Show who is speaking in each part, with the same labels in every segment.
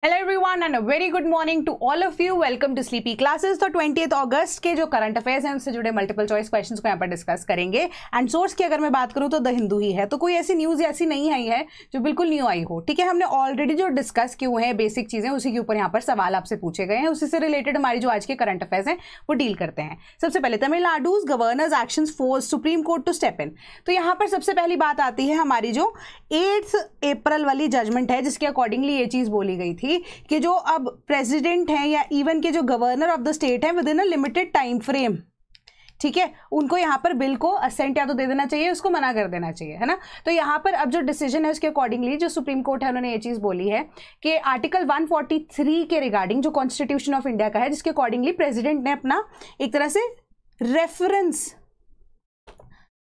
Speaker 1: Hello everyone and a very good morning to all of you. Welcome to sleepy classes. तो 20 अगस्त के जो current affairs हैं उनसे जुड़े मल्टीपल चॉइस क्वेश्चंस को यहाँ पर डिस्कस करेंगे। एंड सोर्स की अगर मैं बात करूँ तो द हिंदू ही है, तो कोई ऐसी न्यूज़ ऐसी नहीं आई है जो बिल्कुल न्यू आई हो। ठीक है, हमने ऑलरेडी जो डिस्कस किए हुए हैं बेसिक चीज़ें उसी के ऊपर यहाँ पर सवाल आपसे पूछे गए हैं, उसी से रिलेटेड हमारी जो आज के करंट अफेयर्स हैं वो डील करते हैं। सबसे पहले Tamilnadu's governors actions force supreme court to step in. तो यहाँ पर सबसे पहली बात आती है हमारी जो 8 अप्रैल वाली जजमेंट है, जिसके अकॉर्डिंगली ये चीज़ बोली गई थी कि जो अब प्रेसिडेंट हैं या इवन के जो गवर्नर ऑफ द स्टेट है with in a limited time frame, ठीक है, उनको यहां पर बिल को असेंट या तो दे देना चाहिए, उसको मना कर देना चाहिए, है ना। तो यहां पर अब जो डिसीजन है उसके अकॉर्डिंगली जो सुप्रीम कोर्ट है उन्होंने ये चीज बोली है कि आर्टिकल 143 के रिगार्डिंग जो कॉन्स्टिट्यूशन ऑफ इंडिया का है, जिसके अकॉर्डिंगली प्रेसिडेंट ने अपना एक तरह से रेफरेंस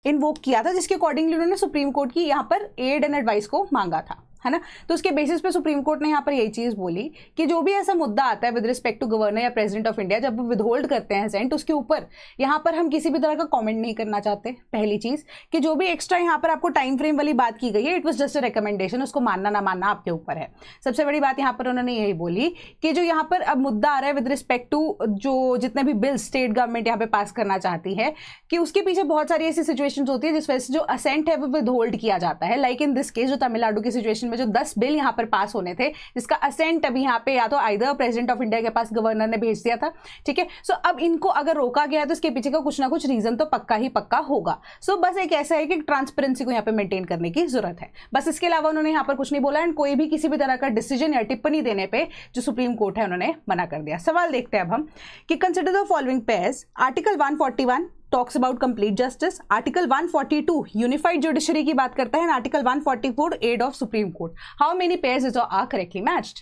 Speaker 1: इन्वोक किया था, जिसके अकॉर्डिंगली उन्होंने सुप्रीम कोर्ट की यहां पर एड एंड एडवाइस को मांगा था, है ना। तो उसके बेसिस पे सुप्रीम कोर्ट ने यहाँ पर यही चीज बोली कि जो भी ऐसा मुद्दा आता है विद रिस्पेक्ट टू गवर्नर या प्रेसिडेंट ऑफ इंडिया, जब वो विदहोल्ड करते हैं असेंट, उसके ऊपर यहाँ पर हम किसी भी तरह का कमेंट नहीं करना चाहते। पहली चीज कि जो भी एक्स्ट्रा यहाँ पर आपको टाइम फ्रेम वाली बात की गई है, it was just a recommendation, उसको मानना ना मानना आपके ऊपर है। सबसे बड़ी बात यहाँ पर उन्होंने यही बोली कि जो यहाँ पर अब मुद्दा आ रहा है विद रिस्पेक्ट टू जो जितने भी बिल स्टेट गवर्नमेंट यहाँ पे पास करना चाहती है, कि उसके पीछे बहुत सारी ऐसी सिचुएशंस होती है जिस वजह से जो असेंट है वो विदहोल्ड किया जाता है। लाइक इन दिस केस जो तमिलनाडु की सिचुएशन में जो 10 बिल यहाँ पर पास होने थे, जिसका असेंट अभी यहाँ पे या तो आइदर प्रेसिडेंट ऑफ इंडिया के पास गवर्नर ने भेज दिया था, ठीक है। सो अब इनको अगर रोका गया है तो इसके पीछे का कुछ ना कुछ रीजन तो पक्का ही पक्का होगा। सो बस एक ऐसा है कि ट्रांसपेरेंसी को यहाँ पे मेंटेन करने की जरूरत है, बस इसके अलावा उन्होंने यहाँ पर कुछ नहीं बोला। एंड कोई भी किसी भी तरह का डिसीजन या टिप्पणी देने पे जो सुप्रीम कोर्ट है उन्होंने मना कर दिया। सवाल देखते हैं अब हम कि consider the following pairs. Article 141 talks about complete justice, article 142 unified judiciary की बात करता है, article 144 aid of supreme court. How many pairs is are correctly matched?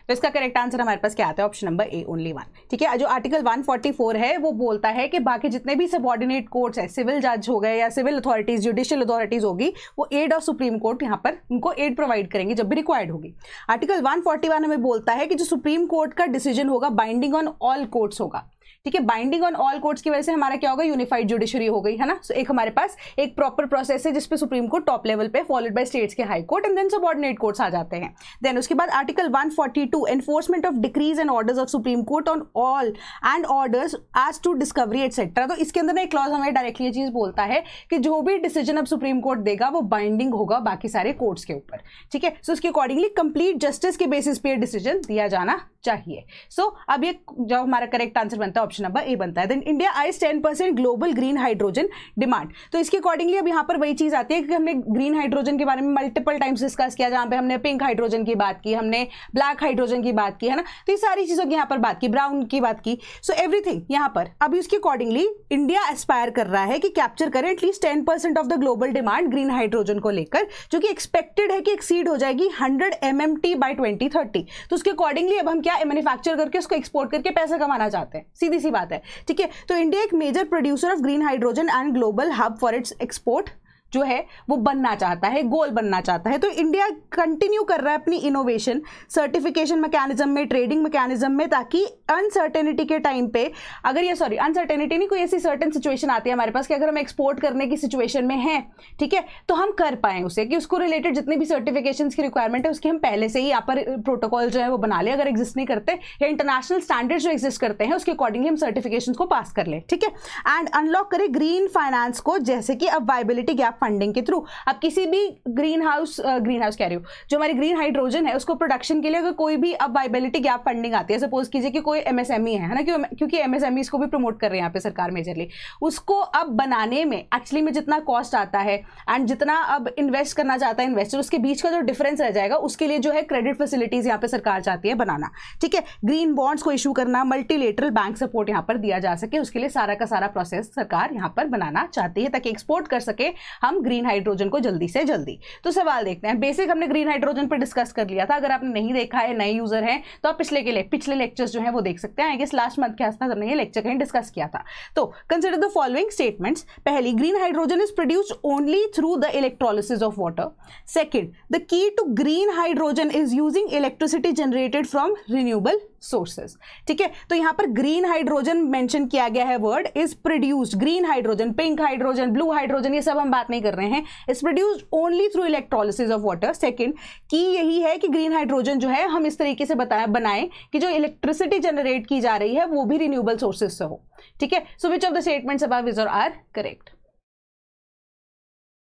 Speaker 1: तो इसका करेक्ट आंसर हमारे पास क्या आता है? Option number A, only 1। ठीक है, जो आर्टिकल 144 है वो बोलता है कि बाकी जितने भी सबऑर्डिनेट कोर्ट्स है, सिविल जज हो गए या सिविल अथॉरिटीज, जुडिशियल अथॉरिटीज होगी, वो एड ऑफ सुप्रीम कोर्ट यहाँ पर उनको एड प्रोवाइड करेंगे जब भी रिक्वायर्ड होगी। आर्टिकल 141 हमें बोलता है कि जो सुप्रीम कोर्ट का डिसीजन होगा बाइंडिंग ऑन ऑल कोर्ट्स होगा। ठीक है, बाइंडिंग ऑन ऑल कोर्ट्स की वजह से हमारा क्या होगा? यूनिफाइड जुडिशरी हो गई, है ना। सो एक हमारे पास एक प्रॉपर प्रोसेस है जिसपे सुप्रीम कोर्ट टॉप लेवल पे, फॉलोड बाय स्टेट्स के high court and then subordinate courts आ जाते हैं। देन उसके बाद article 142 enforcement of decrees and orders of supreme court on all and orders as to discovery etcetera. तो इसके अंदर एक क्लॉज हमें डायरेक्टली ये चीज बोलता है कि जो भी डिसीजन अब सुप्रीम कोर्ट देगा वो बाइंडिंग होगा बाकी सारे कोर्ट्स के ऊपर। ठीक है, सो उसके अकॉर्डिंगली कंप्लीट जस्टिस के बेसिस पे डिसीजन दिया जाना चाहिए। सो अब ये जो हमारा करेक्ट आंसर बनता है ऑप्शन नंबर ए बनता है। Then India eyes 10% global green hydrogen demand. तो इसके अकॉर्डिंगली अब यहाँ पर वही चीज आती है कि हमने ग्रीन हाइड्रोजन के बारे में मल्टीपल टाइम्स डिस्कस किया, जहां पे हमने पिंक हाइड्रोजन की बात की, हमने ब्लैक हाइड्रोजन की बात की, है ना। तो ये सारी चीजों की यहाँ पर बात की, ब्राउन की बात की, सो एवरीथिंग यहाँ पर अभी उसके अकॉर्डिंगली इंडिया एस्पायर कर रहा है कि कैप्चर करें at least 10% of the global demand green hydrogen को लेकर, जो कि एक्सपेक्टेड है कि एक्सीड हो जाएगी 100 MMT बाय 2030। तो उसके अकॉर्डिंगली अब हम क्या मैन्युफैक्चर करके उसको एक्सपोर्ट करके पैसा कमाना चाहते हैं, सीधी सी बात है। ठीक है, तो इंडिया एक major producer of green hydrogen and global hub for its export जो है वो बनना चाहता है, गोल बनना चाहता है। तो इंडिया कंटिन्यू कर रहा है अपनी इनोवेशन सर्टिफिकेशन मैकेनिज्म में, ट्रेडिंग मैकेनिज्म में, ताकि अनसर्टेनिटी के टाइम पे, अगर ये अनसर्टेनिटी नहीं, कोई ऐसी सर्टेन सिचुएशन आती है हमारे पास कि अगर हम एक्सपोर्ट करने की सिचुएशन में हैं, ठीक है, तो हम कर पाएं उसे, कि उसको रिलेटेड जितनी भी सर्टिफिकेशन की रिक्वायरमेंट है उसकी हम पहले से ही यहाँ पर प्रोटोकॉल जो है वो बना ले, अगर एग्जिस्ट नहीं करते या इंटरनेशनल स्टैंडर्ड जो एग्जिस्ट करते हैं उसके अकॉर्डिंगली हम सर्टिफिकेशन को पास कर ले। ठीक है, एंड अनलॉक करें ग्रीन फाइनेंस को, जैसे कि अब वायबिलिटी गैप फंडिंग के थ्रू अब किसी भी ग्रीन हाउस कह रही हूँ, जो हमारी ग्रीन हाइड्रोजन है उसको प्रोडक्शन के लिए अगर कोई भी अब वायबिलिटी गैप फंडिंग आती है, सपोज कीजिए कि कोई MSME है ना, क्योंकि MSMEs को भी प्रमोट कर रहे हैं यहाँ पे सरकार मेजरली, उसको अब बनाने में एक्चुअली में जितना कॉस्ट आता है एंड जितना अब इन्वेस्ट करना चाहता है इन्वेस्टर, उसके बीच का जो डिफरेंस रह जाएगा, उसके लिए जो है क्रेडिट फैसिलिटीज यहाँ पे सरकार चाहती है बनाना। ठीक है, ग्रीन बॉन्ड्स को इशू करना, मल्टीलेटरल बैंक सपोर्ट यहाँ पर दिया जा सके, उसके लिए सारा का सारा प्रोसेस सरकार यहाँ पर बनाना चाहती है ताकि एक्सपोर्ट कर सके हम ग्रीन हाइड्रोजन को जल्दी से जल्दी। तो सवाल देखते हैं, बेसिक हमने ग्रीन हाइड्रोजन पर डिस्कस कर लिया था, अगर आपने नहीं देखा है, नए यूजर हैं, तो आप पिछले लेक्चर्स जो हैं वो देख सकते हैं। आई गेस लास्ट मंथ के आसपास हमने ये लेक्चर कहीं डिस्कस किया था। तो कंसिडर द फॉलोइंग स्टेटमेंट्स। पहली, green hydrogen is produced only through the electrolysis of water. Second, the key to green hydrogen is using electricity generated from renewable sources. ठीक है, तो यहां पर ग्रीन हाइड्रोजन मेंशन किया गया है, word is produced. Green hydrogen, pink hydrogen, blue hydrogen, ये सब हम बात नहीं नहीं कर रहे हैं, is produced only through electrolysis of water. Second की यही है कि ग्रीन हाइड्रोजन जो है हम इस तरीके से बनाएं कि जो इलेक्ट्रिसिटी जनरेट की जा रही है वो भी रिन्यूएबल सोर्सेज से हो, ठीक है। So which of the statements above is और आर करेक्ट?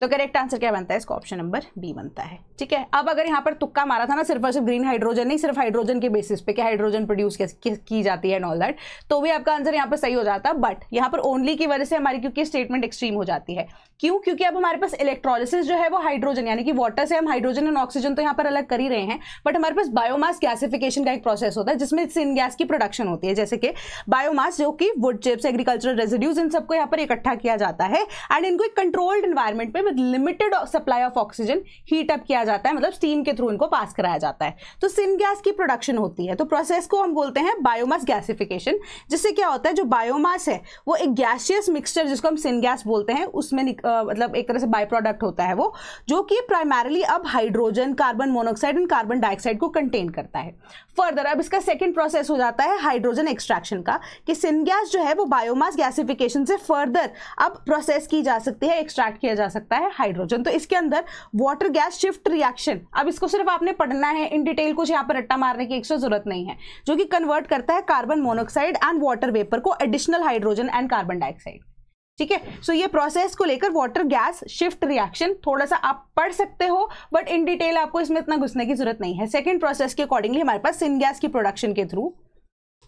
Speaker 1: तो करेक्ट आंसर क्या बनता है इसका? ऑप्शन नंबर बी बनता है, ठीक है। अब अगर यहाँ पर तुक्का मारा था ना, सिर्फ और सिर्फ ग्रीन हाइड्रोजन नहीं, सिर्फ हाइड्रोजन के बेसिस पे कि हाइड्रोजन प्रोड्यूस की जाती है एंड ऑल दैट, तो भी आपका आंसर यहाँ पर सही हो जाता। बट यहाँ पर ओनली की वजह से हमारी क्योंकि स्टेटमेंट एक्सट्रीम हो जाती है। क्यों? क्योंकि अब हमारे पास इलेक्ट्रोलिसिस जो है वो हाइड्रोजन यानी कि वाटर से हम हाइड्रोजन एंड ऑक्सीजन तो यहाँ पर अलग कर ही रहे हैं, बट हमारे पास बायोमास गैसिफिकेशन का एक प्रोसेस होता है जिसमें सिन गैस की प्रोडक्शन होती है। जैसे कि बायोमास जो कि वुड चिप्स, एग्रीकल्चरल रेजिड्यूज, इन सबको यहाँ पर इकट्ठा किया जाता है एंड इनको एक कंट्रोल्ड एनवायरमेंट में with limited supply of oxygen heat up किया जाता है, मतलब स्टीम के थ्रू इनको पास कराया जाता है, तो सिन गैस की प्रोडक्शन होती है। तो प्रोसेस को हम बोलते हैं बायोमास गैसिफिकेशन, जिससे क्या होता है जो बायोमास है वो एक गैसियस मिक्सचर जिसको हम सिन गैस बोलते हैं उसमें मतलब एक तरह से बाय प्रोडक्ट होता है वो, जो कि प्राइमरीली अब hydrogen, carbon monoxide and carbon dioxide को कंटेन करता है। फर्दर अब इसका सेकंड प्रोसेस हो जाता है हाइड्रोजन एक्सट्रैक्शन का, कि सिन गैस जो है वो बायोमास गैसिफिकेशन से फर्दर अब प्रोसेस की जा सकती है, एक्सट्रैक्ट किया जा सकता है हाइड्रोजन। तो इसके अंदर वाटर गैस शिफ्ट रिएक्शन, अब इसको सिर्फ आपने पढ़ना है, इन डिटेल कुछ यहाँ पर रट्टा मारने की एक्स्ट्रा जरूरत नहीं है, जो कि कन्वर्ट करता है carbon monoxide and water vapour को additional hydrogen and carbon dioxide, ठीक है। सो ये प्रोसेस को लेकर वाटर गैस शिफ्ट रिएक्शन थोड़ा सा आप पढ़ सकते हो, बट इन डिटेल आपको इसमें इतना घुसने की जरूरत नहीं है। सेकेंड प्रोसेस के अकॉर्डिंगली हमारे पास सिन गैस की प्रोडक्शन के थ्रू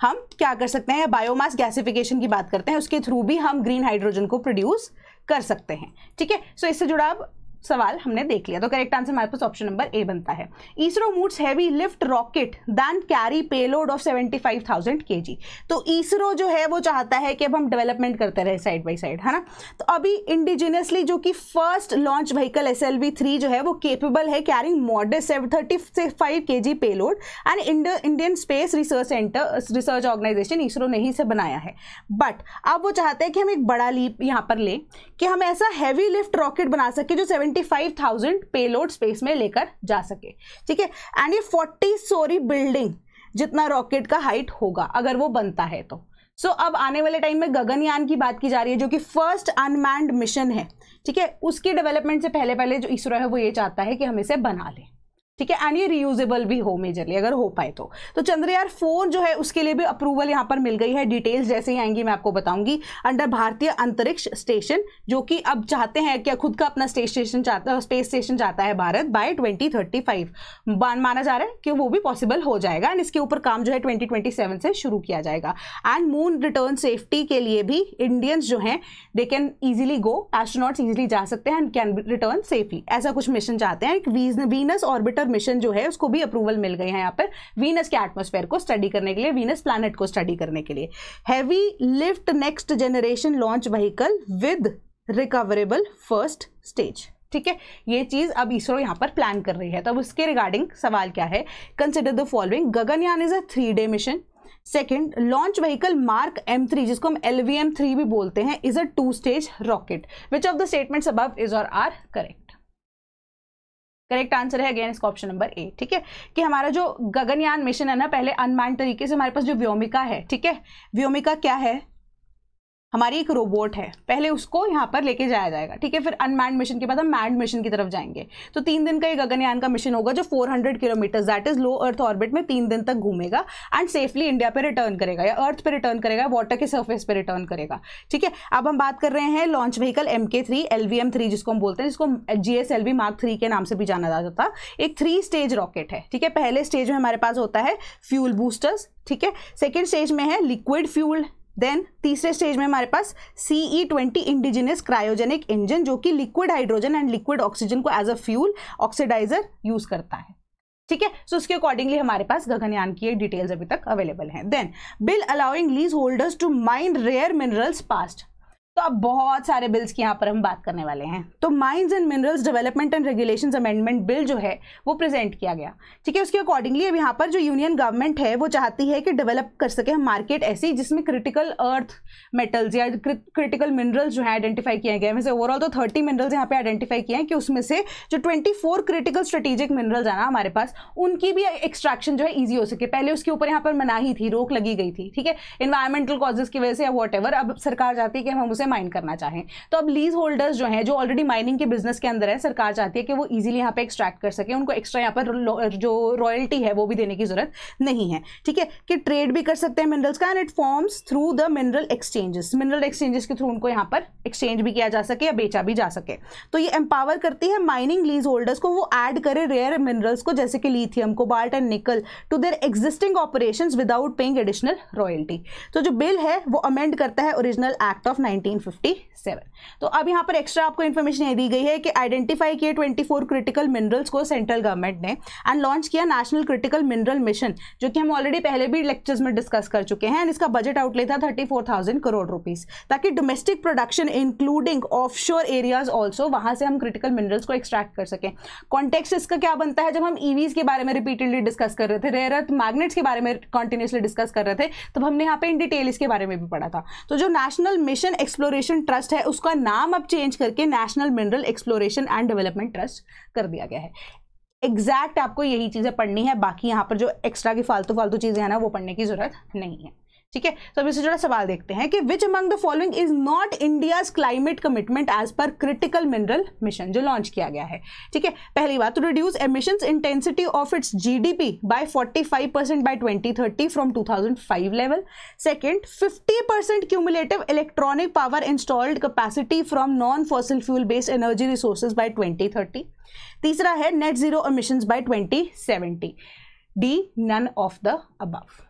Speaker 1: हम क्या कर सकते हैं, बायोमास गैसिफिकेशन की बात करते हैं, उसके थ्रू भी हम ग्रीन हाइड्रोजन को प्रोड्यूस कर सकते हैं, ठीक है। सो इससे जुड़ा अब सवाल हमने देख लिया, तो करेक्ट आंसर हमारे पास ऑप्शन नंबर ए बनता है। ISRO moves heavy lift rocket than carry payload of 75,000 kg। तो इसरो जो है वो चाहता है कि अब हम डेवलपमेंट करते रहे साइड बाय साइड, है ना। तो अभी इंडिजिनियसली जो कि फर्स्ट लॉन्च व्हीकल SLV-3 जो है वो केपेबल है carrying modest 35 kg payload and Indian space research organisation ISRO ने ही इसे बनाया है। बट अब वो चाहते हैं कि हम एक बड़ा लीप यहाँ पर लें कि हम ऐसा हैवी लिफ्ट रॉकेट बना सके जो 75,000 पेलोड स्पेस में लेकर जा सके, ठीक है। एंड ये 40 स्टोरी बिल्डिंग जितना रॉकेट का हाइट होगा अगर वो बनता है तो। सो अब आने वाले टाइम में गगनयान की बात की जा रही है जो कि फर्स्ट अनमैन्ड मिशन है, ठीक है। उसकी डेवलपमेंट से पहले जो इसरो है वो ये चाहता है कि हम इसे बना लें, ठीक है, एंड ये रीयूजेबल भी हो मेजरली अगर हो पाए तो चंद्रयान 4 जो है उसके लिए भी अप्रूवल यहाँ पर मिल गई है। डिटेल्स जैसे ही आएंगी मैं आपको बताऊंगी। अंडर भारतीय अंतरिक्ष स्टेशन जो कि अब चाहते हैं कि खुद का अपना स्पेस स्टेशन चाहता है भारत बाय 2035 माना जा रहा है कि वो भी पॉसिबल हो जाएगा एंड इसके ऊपर काम जो है 2027 से शुरू किया जाएगा। एंड मून रिटर्न सेफ्टी के लिए भी इंडियंस जो हैं they can easily go, astronauts easily जा सकते हैं एंड कैन रिटर्न सेफली, ऐसा कुछ मिशन चाहते हैं। एक वीनस ऑर्बिटर मिशन जो है उसको भी अप्रूवल मिल गई है यहाँ पर वीनस के एटमॉस्फेयर को स्टडी करने के लिए, वीनस प्लैनेट को स्टडी करने के लिए। Heavy lift next generation launch vehicle with recoverable first stage, ठीक है। ये चीज अब इसरो यहाँ पर प्लान कर रही है। तो अब उसके रिगार्डिंग सवाल क्या है, consider the following. Gaganyaan is a 3-day mission. Second, launch vehicle mark M3 जिसको हम LVM-3 भी बोलते हैं is a 2-stage rocket. Which of the statements above is और आर करेक्ट? करेक्ट आंसर है अगेन इसका ऑप्शन नंबर ए, ठीक है। कि हमारा जो गगनयान मिशन है ना, पहले अनमैन्ड तरीके से हमारे पास जो व्योमिका है, ठीक है, व्योमिका क्या है, हमारी एक रोबोट है, पहले उसको यहाँ पर लेके जाया जाएगा, ठीक है। फिर अनमैन्ड मिशन के बाद हम मैन्ड मिशन की तरफ जाएंगे। तो 3 दिन का ये गगनयान का मिशन होगा जो 400 kilometre that is low earth orbit में 3 दिन तक घूमेगा एंड सेफली इंडिया पे रिटर्न करेगा या अर्थ पे रिटर्न करेगा, वाटर के सर्फेस पे रिटर्न करेगा, ठीक है। अब हम बात कर रहे हैं लॉन्च व्हीकल MK3 LVM-3 जिसको हम बोलते हैं, जिसको GSLV Mark 3 के नाम से भी जाना जाता है। एक 3-stage रॉकेट है, ठीक है। पहले स्टेज में हमारे पास होता है फ्यूल बूस्टर्स, ठीक है। सेकेंड स्टेज में है लिक्विड फ्यूल, देन तीसरे स्टेज में हमारे पास CE-20 इंडिजिनियस क्रायोजेनिक इंजन जो कि liquid hydrogen and liquid oxygen को as a fuel oxidiser use करता है, ठीक है। सो उसके अकॉर्डिंगली हमारे पास गगनयान की डिटेल्स अभी तक अवेलेबल हैं। Then bill allowing lease holders to mine rare minerals past. तो अब बहुत सारे बिल्स की यहाँ पर हम बात करने वाले हैं। तो mines and minerals development and regulations amendment bill जो है वो प्रेजेंट किया गया, ठीक है। उसके अकॉर्डिंगली अब यहाँ पर जो यूनियन गवर्नमेंट है वो चाहती है कि डेवलप कर सके हम मार्केट ऐसी जिसमें क्रिटिकल अर्थ मेटल्स या क्रिटिकल मिनरल्स जो है आइडेंटिफाई किए गए हैं। वैसे ओवरऑल तो 30 मिनरल्स यहाँ पे आइडेंटिफाई किए हैं कि उसमें से जो 24 क्रिटिकल स्ट्रेटेजिक मिनरल्स है ना हमारे पास, उनकी भी एक्सट्रैक्शन जो है ईजी हो सके। पहले उसके ऊपर यहाँ पर मनाही थी, रोक लगी गई थी, ठीक है, इन्वायरमेंटल कॉजेज की वजह से या वॉट एवर। अब सरकार चाहती है कि हम उसे उसे माइन करना चाहें। तो अब लीज होल्डर्स जो हैं, जो ऑलरेडी माइनिंग के बिजनेस के अंदर है, सरकार चाहती है कि वो इजीली यहाँ पे एक्सट्रैक्ट कर सके, उनको एक्स्ट्रा यहाँ पर जो रॉयल्टी है वो भी देने की जरूरत नहीं है, ठीक है, कि ट्रेड भी कर सकते हैं मिनरल्स का, and it forms through the mineral exchanges, mineral exchanges के थ्रू उनको यहाँ पर एक्सचेंज भी किया जा सके या बेचा भी जा सके। तो ये एम्पावर करती है माइनिंग लीज होल्डर्स को, वो ऐड करे रेयर मिनरल्स को जैसे कि lithium, cobalt and nickel to their existing operations without paying additional royalty. तो जो बिल है वो अमेंड करता है ओरिजिनल एक्ट ऑफ 1957। तो अब यहाँ पर एक्स्ट्रा आपको इन्फॉर्मेशन ये दी गई है कि आइडेंटिफाई किए 24 क्रिटिकल मिनरल्स को सेंट्रल गवर्नमेंट ने, एंड लॉन्च किया नेशनल क्रिटिकल मिनरल मिशन, जो कि हम ऑलरेडी पहले भी लेक्चर्स में डिस्कस कर चुके हैं, एंड इसका बजट आउटले था 34,000 करोड़ रुपीस, ताकि domestic production including offshore areas also, वहां से हम क्रिटिकल मिनरल्स को एक्सट्रैक्ट कर सकें। कॉन्टेक्स्ट इसका क्या बनता है, जब हम ईवीज के बारे में रिपीटेडली डिस्कस कर रहे थे, रेयर अर्थ मैग्नेट्स के बारे में कंटिन्यूसली डिस्कस कर रहे थे, तब हमने यहाँ पे इन डिटेल इसके बारे में भी पढ़ा था। तो जो नेशनल मिशन एक्सप्लोरेशन ट्रस्ट है, उसका नाम अब चेंज करके national mineral exploration and development trust कर दिया गया है। एग्जैक्ट आपको यही चीजें पढ़नी है, बाकी यहाँ पर जो एक्स्ट्रा की फालतू चीजें हैं ना, वो पढ़ने की जरूरत नहीं है, ठीक है। तो अब इससे जुड़ा सवाल देखते हैं कि which among the following is not India's climate commitment as per critical mineral mission, जो लॉन्च किया गया है, ठीक है। पहली बात, to reduce emissions intensity of its GDP by 45% by 2030 from 2005 level. Second, 50% cumulative electronic power installed capacity from non fossil fuel based energy resources by 2030। तीसरा है net zero emissions by 2070। D, none of the above.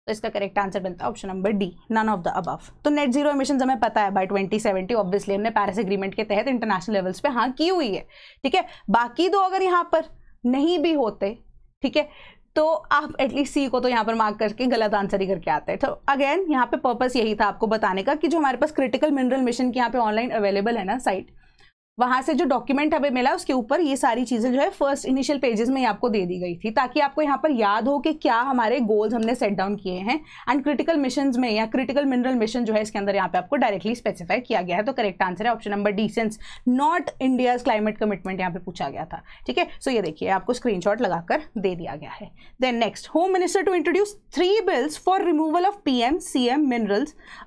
Speaker 1: तो इसका correct answer बनता है option number D, none of the above. तो net zero emissions हमें पता है बाय 2070, ऑब्वियसली हमने पेरिस एग्रीमेंट के तहत इंटरनेशनल लेवल्स पे हाँ की हुई है, ठीक है। बाकी दो अगर यहाँ पर नहीं भी होते, ठीक है, तो आप एटलीस्ट सी को तो यहाँ पर मार्क करके गलत आंसर ही करके आते हैं। तो अगेन यहाँ पे पर्पस यही था आपको बताने का कि जो हमारे पास क्रिटिकल मिनरल मिशन की यहाँ पे ऑनलाइन अवेलेबल है ना साइट, वहां से जो डॉक्यूमेंट हमें मिला उसके ऊपर ये सारी चीजें जो है फर्स्ट इनिशियल पेजेस में आपको दे दी गई थी, ताकि आपको यहाँ पर याद हो कि क्या हमारे गोल्स हमने सेट डाउन किए हैं, एंड क्रिटिकल मिशंस में या क्रिटिकल मिनरल मिशन जो है इसके अंदर यहाँ पे आपको डायरेक्टली स्पेसिफाई किया गया है। तो करेक्ट आंसर है option number D, since not India's climate commitment यहाँ पे पूछा गया था, ठीक है। सो ये देखिए आपको स्क्रीनशॉट लगाकर दे दिया गया है। Then next, home minister to introduce 3 bills for removal of PM CM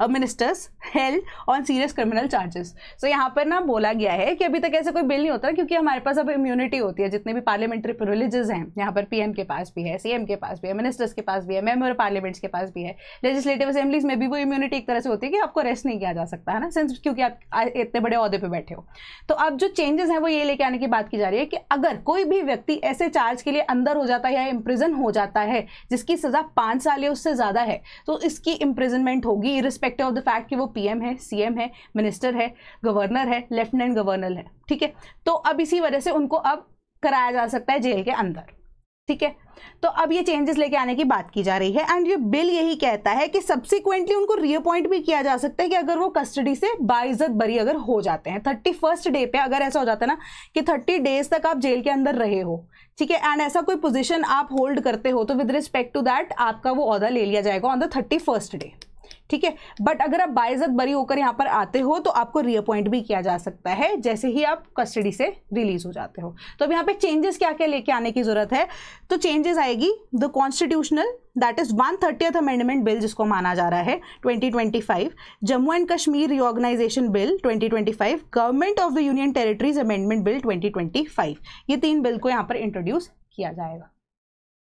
Speaker 1: ministers held on serious criminal charges. So यहाँ पर ना बोला गया है कि अभी तक ऐसा कोई बिल नहीं होता, क्योंकि हमारे पास अब इम्यूनिटी होती है, जितने भी पार्लियामेंट्री प्रिविलेजेस हैं यहाँ पर PM के पास भी है, CM के पास भी है, मिनिस्टर्स के पास भी है, मेंबर पार्लियामेंट्स के पास भी है, लेजिस्लेटिव असेंबलीज में भी वो इम्यूनिटी एक तरह से होती है कि आपको अरेस्ट नहीं किया जा सकता है ना, सिंस क्योंकि आप इतने बड़े ओहदे पे बैठे हो। तो अब जो चेंजेस हैं वो ये लेके आने की बात की जा रही है कि अगर कोई भी व्यक्ति ऐसे चार्ज के लिए अंदर हो जाता है या इम्प्रिजन हो जाता है जिसकी सजा 5 साल या उससे ज्यादा है, तो इसकी इम्प्रिजनमेंट होगी इरिस्पेक्टिव ऑफ द फैक्ट कि वो PM है, CM है, मिनिस्टर है, गवर्नर है, लेफ्टिनेंट गवर्नर है, ठीक है। तो अब इसी वजह से उनको अब कराया जा सकता है जेल के अंदर, ठीक है। तो अब ये चेंजेस लेके आने की बात की जा रही है, एंड ये बिल यही कहता है कि सब्सिक्वेंटली उनको रीअपॉइंट भी किया जा सकता है कि अगर वो कस्टडी से बाइज्जत बरी अगर हो जाते हैं 31st डे पे, अगर ऐसा हो जाता है ना कि 30 डेज तक आप जेल के अंदर रहे हो, ठीक है, एंड ऐसा कोई पोजीशन आप होल्ड करते हो, तो विद रिस्पेक्ट टू दैट आपका वो ओहदा ले लिया जाएगा ऑन द 31st डे, ठीक है। बट अगर आप बाइज्जत बरी होकर यहाँ पर आते हो तो आपको रीअपॉइंट भी किया जा सकता है जैसे ही आप कस्टडी से रिलीज हो जाते हो। तो अब यहाँ पे चेंजेस क्या क्या लेके आने की जरूरत है, तो चेंजेस आएगी the constitutional, that is 130th amendment bill जिसको माना जा रहा है 2025, Jammu and Kashmir reorganisation bill 2025, government of the union territories amendment bill 2025, ये 3 बिल को यहाँ पर इंट्रोड्यूस किया जाएगा,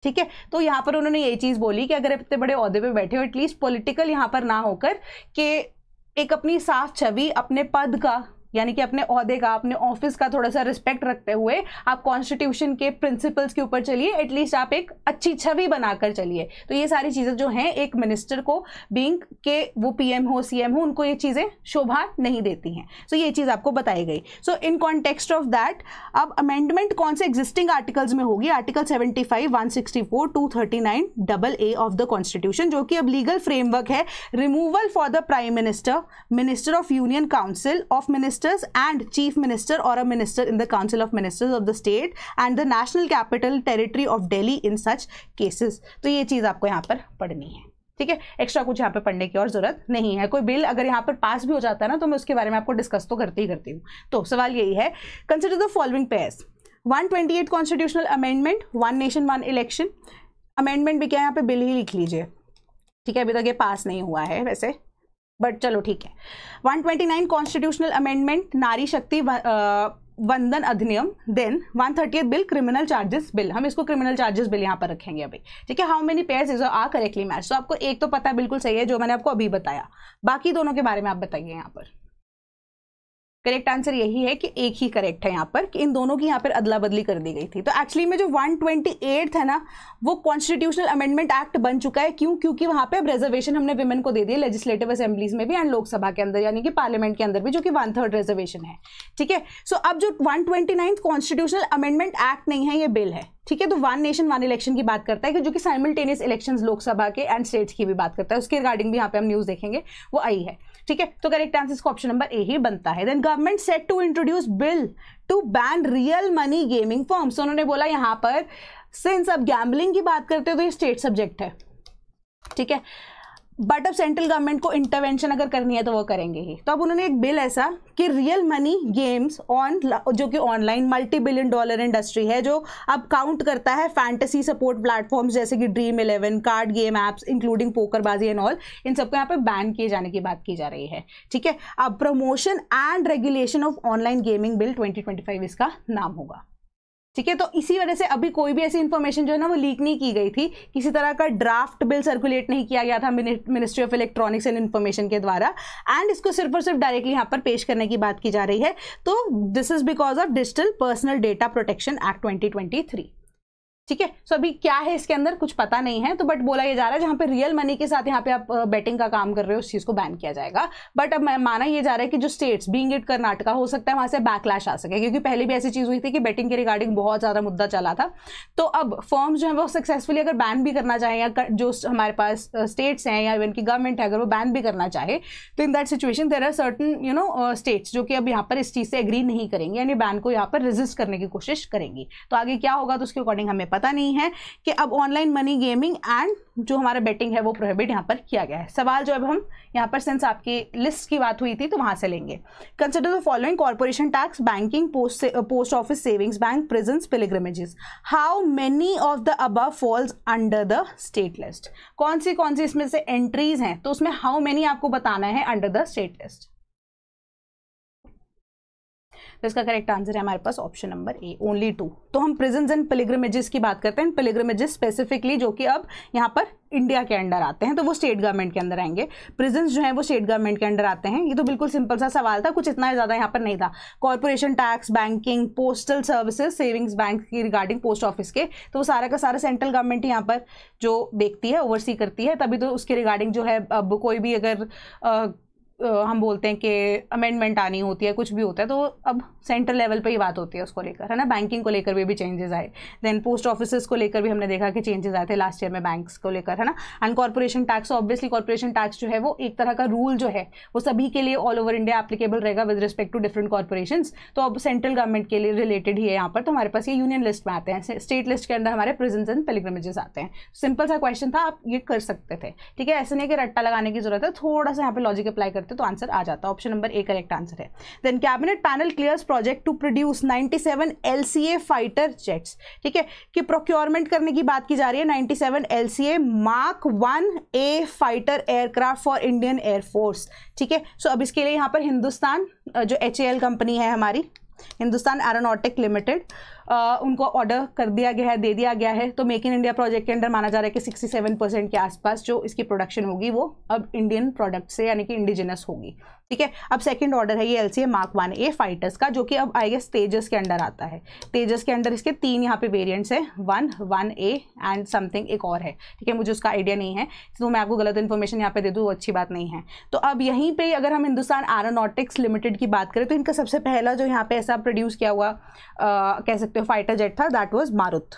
Speaker 1: ठीक है। तो यहाँ पर उन्होंने ये चीज बोली कि अगर इतने बड़े ओहदे पे बैठे हो, एटलीस्ट पॉलिटिकल यहाँ पर ना होकर कि एक अपनी साफ छवि, अपने पद का यानी कि अपने ओहदे का, अपने ऑफिस का थोड़ा सा रिस्पेक्ट रखते हुए आप कॉन्स्टिट्यूशन के प्रिंसिपल्स के ऊपर चलिए, एटलीस्ट आप एक अच्छी छवि बनाकर चलिए। तो ये सारी चीजें जो हैं एक मिनिस्टर को बीइंग के वो PM हो, CM हो, उनको ये चीजें शोभा नहीं देती हैं। सो ये चीज आपको बताई गई। सो इन कॉन्टेक्स्ट ऑफ दैट अब अमेंडमेंट कौन से एग्जिस्टिंग आर्टिकल्स में होगी, article 75, 164, 239 AA of the constitution, जो कि अब लीगल फ्रेमवर्क है removal for the prime minister, minister of union council of minister and chief minister or a minister in the council of ministers of the state and the national capital territory of Delhi in such cases। तो ये चीज आपको यहाँ पर पढ़नी है, ठीक है। एक्स्ट्रा कुछ यहाँ पे पढ़ने की और जरूरत नहीं है। कोई बिल अगर यहाँ पर पास भी हो जाता है ना तो मैं उसके बारे में आपको डिस्कस तो करती हूँ। तो सवाल यही है, consider the following pairs, 128 constitutional amendment, 1 nation 1 election. Amendment भी क्या है यहाँ पे बिल ही लिख लीजिए, ठीक है, अभी तक ये पास नहीं हुआ है वैसे, बट चलो ठीक है। 129 कॉन्स्टिट्यूशनल अमेंडमेंट, नारी शक्ति वंदन अधिनियम। Then 130th bill, criminal charges bill. हम इसको क्रिमिनल चार्जेस बिल यहाँ पर रखेंगे अभी, ठीक है। How many pairs is are correctly match. तो आपको एक तो पता बिल्कुल सही है जो मैंने आपको अभी बताया, बाकी दोनों के बारे में आप बताइए। यहाँ पर करेक्ट आंसर यही है कि एक ही करेक्ट है यहाँ पर, कि इन दोनों की यहाँ पर अदला बदली कर दी गई थी। तो एक्चुअली में जो 128 है ना, वो कॉन्स्टिट्यूशनल अमेंडमेंट एक्ट बन चुका है। क्यों? क्योंकि वहां पे अब रिजर्वेशन हमने विमेन को दे दी लेजिस्लेटिव असेंबलीज में भी एंड लोकसभा के अंदर, यानी कि पार्लियामेंट के अंदर भी, जो कि 1/3 रिजर्वेशन है, ठीक है। सो अब जो 129 कॉन्स्टिट्यूशनल अमेंडमेंट एक्ट नहीं है, ये बिल है, ठीक है। तो वन नेशन वन इलेक्शन की बात करता है, कि जो कि साइमल्टेनियस इलेक्शंस लोकसभा के एंड स्टेट्स की भी बात करता है, उसके रिगार्डिंग भी यहाँ पे हम न्यूज देखेंगे, वो आई है, ठीक है। तो करेक्ट आंसर इसका ऑप्शन नंबर ए ही बनता है। Then government set to introduce bill to ban real money gaming firms. उन्होंने बोला यहाँ पर सिंस अब गैम्बलिंग की बात करते हो तो ये स्टेट सब्जेक्ट है, ठीक है, बट अब सेंट्रल गवर्नमेंट को इंटरवेंशन अगर करनी है तो वो करेंगे ही। तो अब उन्होंने एक बिल ऐसा कि रियल मनी गेम्स ऑन, जो कि ऑनलाइन मल्टी $billion इंडस्ट्री है, जो अब काउंट करता है फैंटेसी सपोर्ट प्लेटफॉर्म्स जैसे कि dream 11, card game apps including PokerBaazi and all, इन सबको यहाँ पे बैन किए जाने की बात की जा रही है, ठीक है। अब promotion and regulation of online gaming bill 2025 इसका नाम होगा, ठीक है। तो इसी वजह से अभी कोई भी ऐसी इंफॉर्मेशन जो है ना वो लीक नहीं की गई थी, किसी तरह का ड्राफ्ट बिल सर्कुलेट नहीं किया गया था ministry of electronics and information के द्वारा, एंड इसको सिर्फ और सिर्फ डायरेक्टली यहाँ पर पेश करने की बात की जा रही है। तो this is because of digital personal data protection act 2023, ठीक है। सो अभी क्या है इसके अंदर कुछ पता नहीं है, तो बट बोला ये जा रहा है जहां पे रियल मनी के साथ यहाँ पे आप बेटिंग का काम कर रहे हो उस चीज को बैन किया जाएगा। बट अब माना ये जा रहा है कि जो स्टेट्स बीइंग इट कर्नाटका, हो सकता है वहां से बैकलैश आ सके, क्योंकि पहले भी ऐसी चीज हुई थी कि बेटिंग के रिगार्डिंग बहुत ज्यादा मुद्दा चला था। तो अब फर्म्स जो है वो सक्सेसफुली अगर बैन भी करना चाहे, या जो हमारे पास स्टेट्स हैं या इवन की गवर्नमेंट है अगर वो बैन भी करना चाहे, तो in that situation there are certain states जो कि अब यहाँ पर इस चीज से एग्री नहीं करेंगे, यानी बैन को यहाँ पर रेजिस्ट करने की कोशिश करेंगी। तो आगे क्या होगा तो उसके अकॉर्डिंग हमें पता नहीं है, कि अब ऑनलाइन मनी गेमिंग एंड जो हमारा बेटिंग है वो प्रोहिबिट यहाँ पर किया गया है। सवाल जो अब हम यहाँ पर सिंस आपकी लिस्ट की बात हुई थी तो वहां से लेंगे। Consider the following: corporation tax, banking, post office, savings bank, prisons, pilgrimages. How many of the above falls under the state list. कौन सी इसमें से एंट्रीज हैं, तो उसमें हाउ मेनी आपको बताना है अंडर द स्टेट लिस्ट। तो इसका करेक्ट आंसर है हमारे पास ऑप्शन नंबर ए, ओनली 2। तो हम प्रिजन्स एंड पिलग्रिमेजेस की बात करते हैं, पिलग्रिमेजेस स्पेसिफिकली जो कि अब यहाँ पर इंडिया के अंडर आते हैं, तो वो स्टेट गवर्नमेंट के अंदर आएंगे। प्रिजन्स जो है वो स्टेट गवर्नमेंट के अंडर आते हैं। ये तो बिल्कुल सिंपल सा सवाल था, कुछ इतना ज़्यादा यहाँ पर नहीं था। Corporation tax, banking, postal services, savings bank की रिगार्डिंग पोस्ट ऑफिस के, तो वो सारा का सारा सेंट्रल गवर्नमेंट यहाँ पर जो देखती है, ओवरसी करती है, तभी तो उसके रिगार्डिंग जो है अब कोई भी अगर हम बोलते हैं कि अमेंडमेंट आनी होती है, कुछ भी होता है, तो अब सेंट्रल लेवल पे ही बात होती है उसको लेकर, है ना। बैंकिंग को लेकर भी चेंजेस आए, देन पोस्ट ऑफिसेज को लेकर भी हमने देखा कि चेंजेस आए थे लास्ट ईयर में बैंक्स को लेकर, है ना। And corporation tax, obviously corporation tax जो है वो एक तरह का रूल जो है वो सभी के लिए ऑल ओवर इंडिया एप्लीकेबल रहेगा with respect to different corporations. तो अब सेंट्रल गवर्नमेंट के लिए रिलेटेड ही है यहाँ पर। तो हमारे पास ये यूनियन लिस्ट में आते हैं, स्टेट लिस्ट के अंदर हमारे प्रिजन्स एंड पिलग्रिमेजेस आते हैं। सिंपल सा क्वेश्चन था, आप ये कर सकते थे, ठीक है। ऐसे नहीं कि रट्टा लगाने की जरूरत है, थोड़ा सा यहाँ पे लॉजिक अप्लाई करते तो आंसर आ जाता। Option number A correct answer है। Then cabinet panel clears project to produce 97 LCA fighter jets, ठीक है, कि प्रोक्योरमेंट करने की बात की जा रही है 97 LCA Mark 1A fighter aircraft for Indian air force, ठीक है। सो अब इसके लिए यहाँ पर हिंदुस्तान जो HAL कंपनी है हमारी, हिंदुस्तान एरोनॉटिक लिमिटेड, उनको ऑर्डर कर दिया गया है, दे दिया गया है। तो मेक इन इंडिया प्रोजेक्ट के अंडर माना जा रहा है कि 67% के आसपास जो इसकी प्रोडक्शन होगी वो अब इंडियन प्रोडक्ट से यानी कि इंडिजिनस होगी, ठीक है। अब सेकंड ऑर्डर है ये LCA Mark 1A फाइटर्स का, जो कि अब आई गेस तेजस के अंडर आता है। तेजस के अंडर इसके 3 यहाँ पे वेरिएंट्स है, 1A एंड समथिंग एक और है, ठीक है, मुझे उसका आइडिया नहीं है, तो मैं आपको गलत इन्फॉर्मेशन यहाँ पे दे दूँ, वो अच्छी बात नहीं है। तो अब यहीं पे अगर हम हिंदुस्तान एरोनॉटिक्स लिमिटेड की बात करें तो इनका सबसे पहला जो यहाँ पे ऐसा प्रोड्यूस किया हुआ कह सकते हो फाइटर जेट था, दैट वाज मारुत,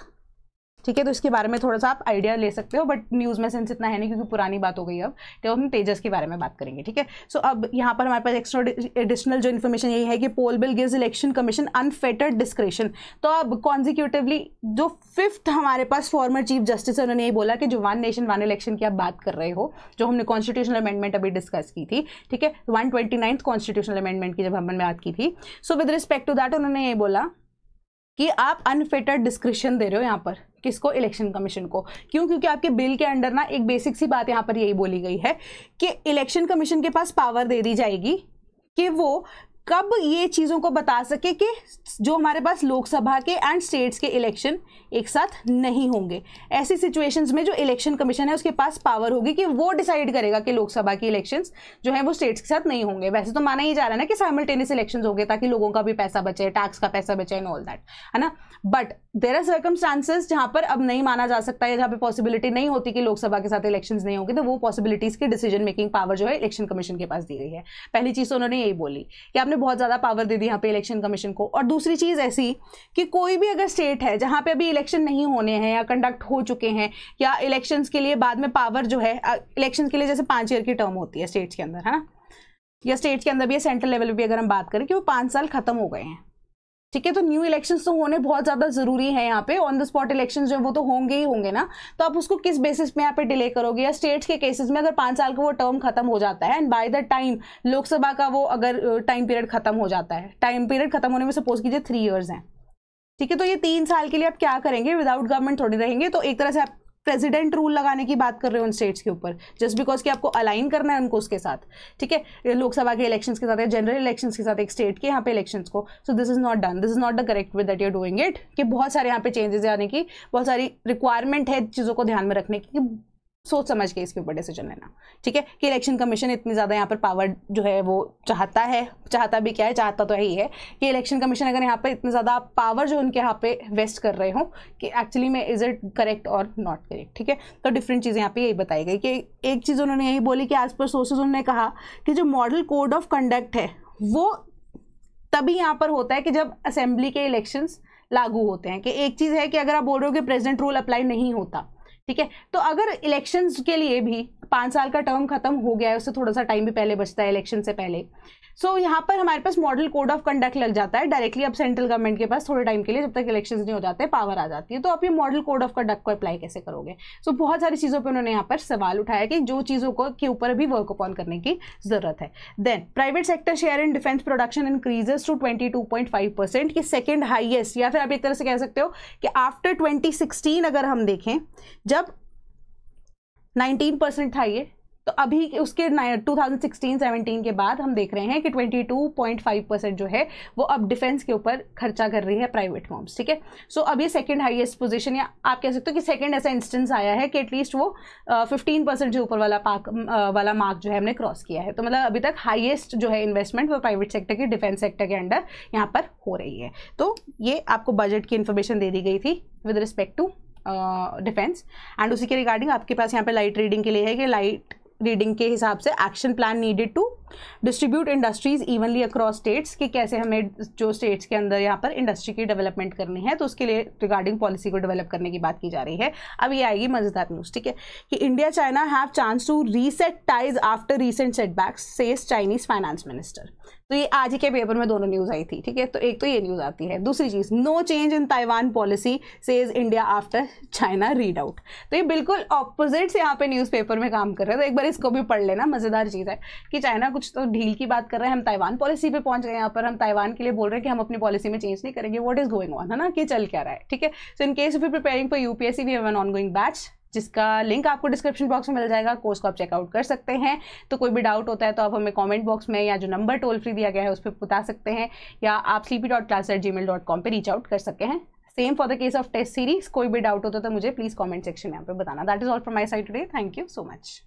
Speaker 1: ठीक है। तो इसके बारे में थोड़ा सा आप आइडिया ले सकते हो, बट न्यूज़ में सेंस इतना है नहीं क्योंकि पुरानी बात हो गई अब, तो हम तेजस के बारे में बात करेंगे, ठीक है। सो अब यहाँ पर हमारे पास एक्स्ट्रा एडिशनल जो इन्फॉर्मेशन यही है कि poll bill gives election commission unfettered discretion. तो अब कॉन्जिक्यूटिवली जो 5th हमारे पास फॉर्मर चीफ जस्टिस है, उन्होंने ये बोला कि जो वन नेशन वन इलेक्शन की आप बात कर रहे हो, जो हमने कॉन्स्टिट्यूशनल अमेंडमेंट अभी डिस्कस की थी, ठीक है, 129th कॉन्स्टिट्यूशनल अमेंडमेंट की जब हमने बात की थी, so with respect to that उन्होंने ये बोला कि आप अनफिटेड डिस्क्रिप्शन दे रहे हो यहाँ पर किसको, इलेक्शन कमीशन को। क्यों? क्योंकि आपके बिल के अंडर ना एक बेसिक सी बात यहाँ पर यही बोली गई है कि इलेक्शन कमीशन के पास पावर दे दी जाएगी कि वो कब ये चीज़ों को बता सके कि जो हमारे पास लोकसभा के एंड स्टेट्स के इलेक्शन एक साथ नहीं होंगे। ऐसी सिचुएशंस में जो इलेक्शन कमीशन है उसके पास पावर होगी कि वो डिसाइड करेगा कि लोकसभा के इलेक्शंस जो है वो स्टेट्स के साथ नहीं होंगे। वैसे तो माना ही जा रहा है ना कि साइमल्टेनियस इलेक्शंस होंगे ताकि लोगों का भी पैसा बचे, टैक्स का पैसा बचे एंड ऑल दैट, है ना। बट देयर आर सर्कमस्टांसेस जहां पर अब नहीं माना जा सकता है, जहां पे पॉसिबिलिटी नहीं होती कि लोकसभा के साथ इलेक्शंस नहीं होंगे, तो वो पॉसिबिलिटीज की डिसीजन मेकिंग पावर जो है इलेक्शन कमीशन के पास दी गई है। पहली चीज तो उन्होंने यही बोली कि आपने बहुत ज्यादा पावर दे दी यहाँ पे इलेक्शन कमीशन को। और दूसरी चीज ऐसी कि कोई भी अगर स्टेट है जहां पे अभी इलेक्शन नहीं होने हैं या कंडक्ट हो चुके हैं, या इलेक्शंस के लिए बाद में पावर जो है, इलेक्शन के लिए जैसे 5 ईयर की टर्म होती है स्टेट्स के अंदर, है ना, या स्टेट्स के अंदर भी, सेंट्रल लेवल पे भी अगर हम बात करें कि वो 5 साल खत्म हो गए हैं, ठीक है, तो न्यू इलेक्शंस तो होने बहुत ज्यादा जरूरी है। यहाँ पे ऑन द स्पॉट इलेक्शंस जो वो तो होंगे ही होंगे ना, तो आप उसको किस बेसिस में यहाँ पे डिले करोगे। या स्टेट्स के केसेस में अगर 5 साल का वो टर्म खत्म हो जाता है and by the time Lok Sabha का वो अगर टाइम पीरियड खत्म हो जाता है, टाइम पीरियड खत्म होने में सपोज कीजिए 3 ईयर्स हैं, ठीक है, तो ये 3 साल के लिए आप क्या करेंगे, विदाउट गवर्नमेंट थोड़ी रहेंगे। तो एक तरह से आप प्रेसिडेंट रूल लगाने की बात कर रहे हो उन स्टेट्स के ऊपर, जस्ट बिकॉज कि आपको अलाइन करना है उनको उसके साथ, ठीक है, लोकसभा के इलेक्शंस के साथ या जनरल इलेक्शंस के साथ एक स्टेट के यहाँ पे इलेक्शंस को। So this is not done, this is not the correct way that you are doing it, कि बहुत सारे यहाँ पे चेंजेस आने की, बहुत सारी रिक्वायरमेंट है चीज़ों को ध्यान में रखने की, सोच समझ के इसके ऊपर डिसीजन लेना, ठीक है। कि इलेक्शन कमीशन इतनी ज़्यादा यहाँ पर पावर जो है वो चाहता है, चाहता भी क्या है, चाहता तो यही है कि इलेक्शन कमीशन अगर यहाँ पे इतनी ज़्यादा पावर जो उनके यहाँ पे वेस्ट कर रहे हो कि एक्चुअली में इज इट करेक्ट और नॉट करेक्ट, ठीक है। तो डिफरेंट चीज़ें यहाँ पे यही बताई गई कि एक चीज़ उन्होंने यही बोली कि एज पर सोर्सेज उन्होंने कहा कि जो मॉडल कोड ऑफ कंडक्ट है वो तभी यहाँ पर होता है कि जब असेंबली के इलेक्शंस लागू होते हैं। कि एक चीज़ है कि अगर आप बोल रहे हो कि प्रेसिडेंट रूल अप्लाई नहीं होता, ठीक है, तो अगर इलेक्शंस के लिए भी 5 साल का टर्म खत्म हो गया है, उससे थोड़ा सा टाइम भी पहले बचता है इलेक्शन से पहले, सो यहाँ पर हमारे पास मॉडल कोड ऑफ कंडक्ट लग जाता है डायरेक्टली। अब सेंट्रल गवर्नमेंट के पास थोड़े टाइम के लिए, जब तक इलेक्शंस नहीं हो जाते, पावर आ जाती है, तो आप ये मॉडल कोड ऑफ कंडक्ट को अप्लाई कैसे करोगे। सो बहुत सारी चीज़ों पर उन्होंने यहाँ पर सवाल उठाया कि जो चीज़ों को के ऊपर भी वर्क अपॉन करने की जरूरत है। Then private sector share in defence production increases to 22.5% की सेकेंड हाइएस्ट, या फिर आप एक तरह से कह सकते हो कि आफ्टर 2016 अगर हम देखें जब 19% था ये, तो अभी उसके 2016-17 के बाद हम देख रहे हैं कि 22.5% जो है वो अब डिफेंस के ऊपर खर्चा कर रही है प्राइवेट फर्म्स, ठीक है। सो अब ये सेकंड हाईएस्ट पोजीशन, या आप कह सकते हो कि सेकंड ऐसा इंस्टेंस आया है कि एटलीस्ट वो 15% जो ऊपर वाला मार्क जो है हमने क्रॉस किया है। तो मतलब अभी तक हाईएस्ट जो है इन्वेस्टमेंट वो प्राइवेट सेक्टर की डिफेंस सेक्टर के अंडर यहाँ पर हो रही है। तो ये आपको बजट की इन्फॉर्मेशन दे दी गई थी with respect to defence. And उसी के रिगार्डिंग आपके पास यहाँ पे लाइट रीडिंग के लिए है कि लाइट रीडिंग के हिसाब से action plan needed to distribute industries evenly across states, कि कैसे हमें जो स्टेट्स के अंदर यहाँ पर इंडस्ट्री की डेवलपमेंट करनी है, तो उसके लिए रिगार्डिंग पॉलिसी को डेवलप करने की बात की जा रही है। अब ये आएगी मजेदार न्यूज़, ठीक है, कि India China have chance to reset ties after recent setbacks says Chinese finance minister. तो ये आज ही के पेपर में दोनों न्यूज़ आई थी, ठीक है। तो एक तो ये न्यूज़ आती है, दूसरी चीज़ no change in Taiwan policy says India after China read out. तो ये बिल्कुल ऑपोजिट से यहाँ पे न्यूज़पेपर में काम कर रहे हैं। तो एक बार इसको भी पढ़ लेना, मज़ेदार चीज़ है कि चाइना कुछ तो ढील की बात कर रहे हैं, हम ताइवान पॉलिसी पे पहुंच गए। यहाँ पर हम ताइवान के लिए बोल रहे हैं कि हम अपनी पॉलिसी में चेंज नहीं करेंगे। व्हाट इज गोइंग ऑन, है ना, कि चल क्या रहा है, ठीक है। So in case if you preparing for UPSC we have an ongoing batch, जिसका लिंक आपको डिस्क्रिप्शन बॉक्स में मिल जाएगा। कोर्स को आप चेकआउट कर सकते हैं। तो कोई भी डाउट होता है तो आप हमें कमेंट बॉक्स में या जो नंबर टोल फ्री दिया गया है उस पर बता सकते हैं, या आप sleepy.class@gmail.com पे रीच आउट कर सकते हैं। Same for the case of test series, कोई भी डाउट होता है तो मुझे प्लीज कमेंट सेक्शन में यहाँ पे बताना। That is all from my side today. Thank you so much.